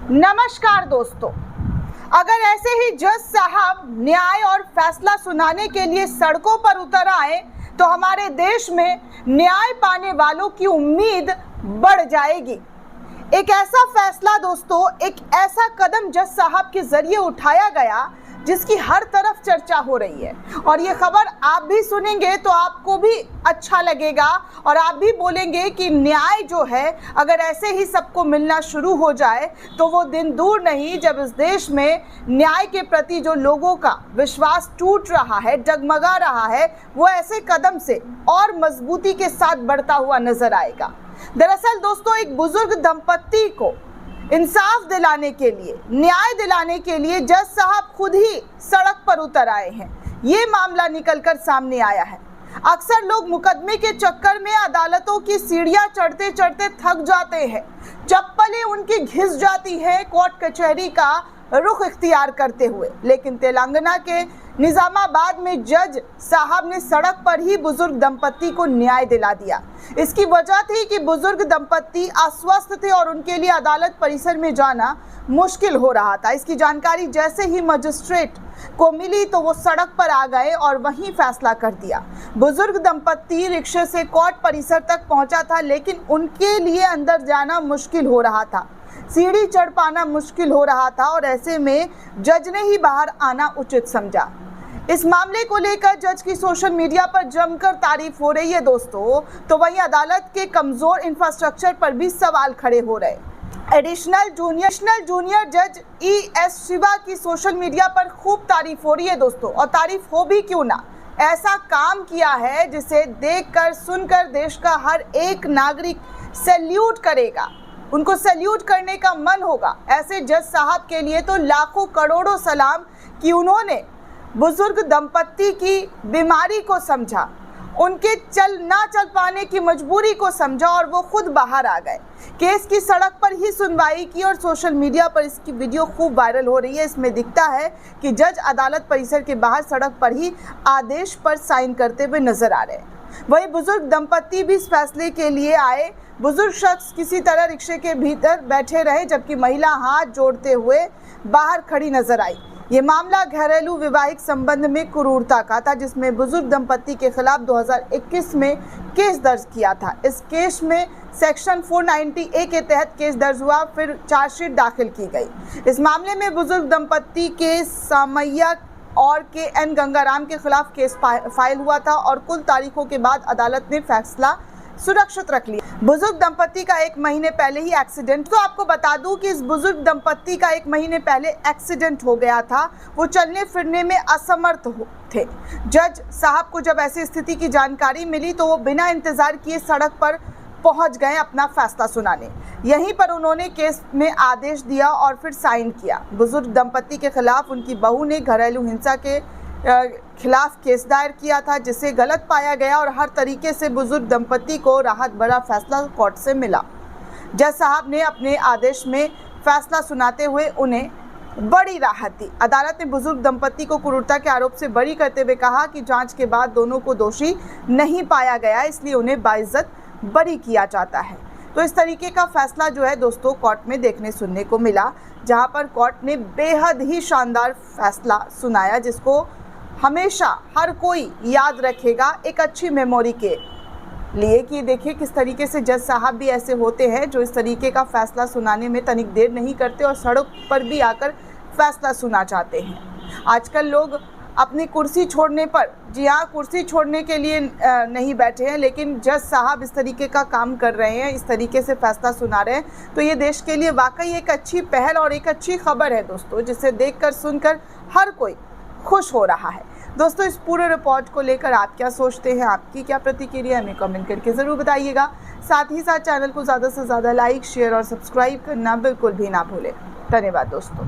नमस्कार दोस्तों, अगर ऐसे ही जज साहब न्याय और फैसला सुनाने के लिए सड़कों पर उतर आए तो हमारे देश में न्याय पाने वालों की उम्मीद बढ़ जाएगी। एक ऐसा फैसला दोस्तों, एक ऐसा कदम जज साहब के जरिए उठाया गया जिसकी हर तरफ चर्चा हो रही है और ये खबर आप भी सुनेंगे तो आपको भी अच्छा लगेगा और आप भी बोलेंगे कि न्याय जो है अगर ऐसे ही सबको मिलना शुरू हो जाए तो वो दिन दूर नहीं जब इस देश में न्याय के प्रति जो लोगों का विश्वास टूट रहा है, डगमगा रहा है, वो ऐसे कदम से और मजबूती के साथ बढ़ता हुआ नजर आएगा। दरअसल दोस्तों, एक बुजुर्ग दंपत्ति को इंसाफ दिलाने के लिए, न्याय दिलाने के लिए जज साहब खुद ही सड़क पर उतर आए हैं। ये मामला निकलकर सामने आया है। अक्सर लोग मुकदमे के चक्कर में अदालतों की सीढ़ियां चढ़ते चढ़ते थक जाते हैं, चप्पलें उनकी घिस जाती हैं कोर्ट कचहरी का रुख इख्तियार करते हुए। लेकिन तेलंगाना के निजामाबाद में जज साहब ने सड़क पर ही बुजुर्ग दंपत्ति को न्याय दिला दिया। इसकी वजह थी कि बुजुर्ग दंपत्ति अस्वस्थ थे और उनके लिए अदालत परिसर में जाना मुश्किल हो रहा था। इसकी जानकारी जैसे ही मजिस्ट्रेट को मिली तो वो सड़क पर आ गए और वहीं फैसला कर दिया। बुजुर्ग दंपत्ति रिक्शे से कोर्ट परिसर तक पहुंचा था, लेकिन उनके लिए अंदर जाना मुश्किल हो रहा था, सीढ़ी चढ़ पाना मुश्किल हो रहा था और ऐसे में जज ने ही बाहर आना उचित समझा। इस मामले को लेकर जज की सोशल मीडिया पर जमकर तारीफ हो रही है दोस्तों, तो वहीं अदालत के कमजोर इंफ्रास्ट्रक्चर पर भी सवाल खड़े हो रहे। एडिशनल जूनियर जज ES शिवा की सोशल मीडिया पर खूब तारीफ हो रही है दोस्तों, और तारीफ हो भी क्यों ना, ऐसा काम किया है जिसे देखकर सुनकर देश का हर एक नागरिक सैल्यूट करेगा, उनको सैल्यूट करने का मन होगा। ऐसे जज साहब के लिए तो लाखों करोड़ों सलाम कि उन्होंने बुजुर्ग दंपत्ति की बीमारी को समझा, उनके ना चल पाने की मजबूरी को समझा और वो खुद बाहर आ गए। केस की सड़क पर ही सुनवाई की और सोशल मीडिया पर इसकी वीडियो खूब वायरल हो रही है। इसमें दिखता है कि जज अदालत परिसर के बाहर सड़क पर ही आदेश पर साइन करते हुए नजर आ रहे हैं। वही बुजुर्ग दंपत्ति भी इस फैसले के लिए आए। बुजुर्ग शख्स किसी तरह रिक्शे के भीतर बैठे रहे जबकि महिला हाथ जोड़ते हुए बाहर खड़ी नजर आई। ये मामला घरेलू वैवाहिक संबंध में क्रूरता का था, जिसमें बुजुर्ग दंपत्ति के खिलाफ 2021 में केस दर्ज किया था। इस केस में सेक्शन 490A के तहत केस दर्ज हुआ, फिर चार्जशीट दाखिल की गई। इस मामले में बुजुर्ग दंपत्ति के सामैया और KN गंगाराम के खिलाफ केस फाइल हुआ था और कुल तारीखों के बाद अदालत ने फैसला सुरक्षित रख लिया। बुजुर्ग दंपत्ति का 1 महीने पहले ही एक्सीडेंट, तो आपको बता दूं कि इस बुजुर्ग दंपत्ति का 1 महीने पहले एक्सीडेंट हो गया था। वो चलने फिरने में असमर्थ थे। जज साहब को जब ऐसी स्थिति की जानकारी मिली तो वो बिना इंतजार किए सड़क पर पहुंच गए अपना फैसला सुनाने। यहीं पर उन्होंने केस में आदेश दिया और फिर साइन किया। बुजुर्ग दंपत्ति के खिलाफ उनकी बहू ने घरेलू हिंसा के खिलाफ केस दायर किया था, जिसे गलत पाया गया और हर तरीके से बुजुर्ग दंपत्ति को राहत भरा फैसला कोर्ट से मिला। जज साहब ने अपने आदेश में फैसला सुनाते हुए उन्हें बड़ी राहत दी। अदालत ने बुजुर्ग दंपत्ति को क्रूरता के आरोप से बरी करते हुए कहा कि जांच के बाद दोनों को दोषी नहीं पाया गया, इसलिए उन्हें बाइज्जत बरी किया जाता है। तो इस तरीके का फैसला जो है दोस्तों कोर्ट में देखने सुनने को मिला, जहां पर कोर्ट ने बेहद ही शानदार फैसला सुनाया, जिसको हमेशा हर कोई याद रखेगा एक अच्छी मेमोरी के लिए कि देखिए किस तरीके से जज साहब भी ऐसे होते हैं जो इस तरीके का फैसला सुनाने में तनिक देर नहीं करते और सड़क पर भी आकर फैसला सुना चाहते हैं। आजकल लोग अपनी कुर्सी छोड़ने पर, जी हाँ, कुर्सी छोड़ने के लिए नहीं बैठे हैं, लेकिन जज साहब इस तरीके का काम कर रहे हैं, इस तरीके से फैसला सुना रहे हैं, तो ये देश के लिए वाकई एक अच्छी पहल और एक अच्छी खबर है दोस्तों, जिसे देखकर सुनकर हर कोई खुश हो रहा है। दोस्तों, इस पूरे रिपोर्ट को लेकर आप क्या सोचते हैं, आपकी क्या प्रतिक्रिया, हमें कमेंट करके ज़रूर बताइएगा। साथ ही साथ चैनल को ज़्यादा से ज़्यादा लाइक, शेयर और सब्सक्राइब करना बिल्कुल भी ना भूलें। धन्यवाद दोस्तों।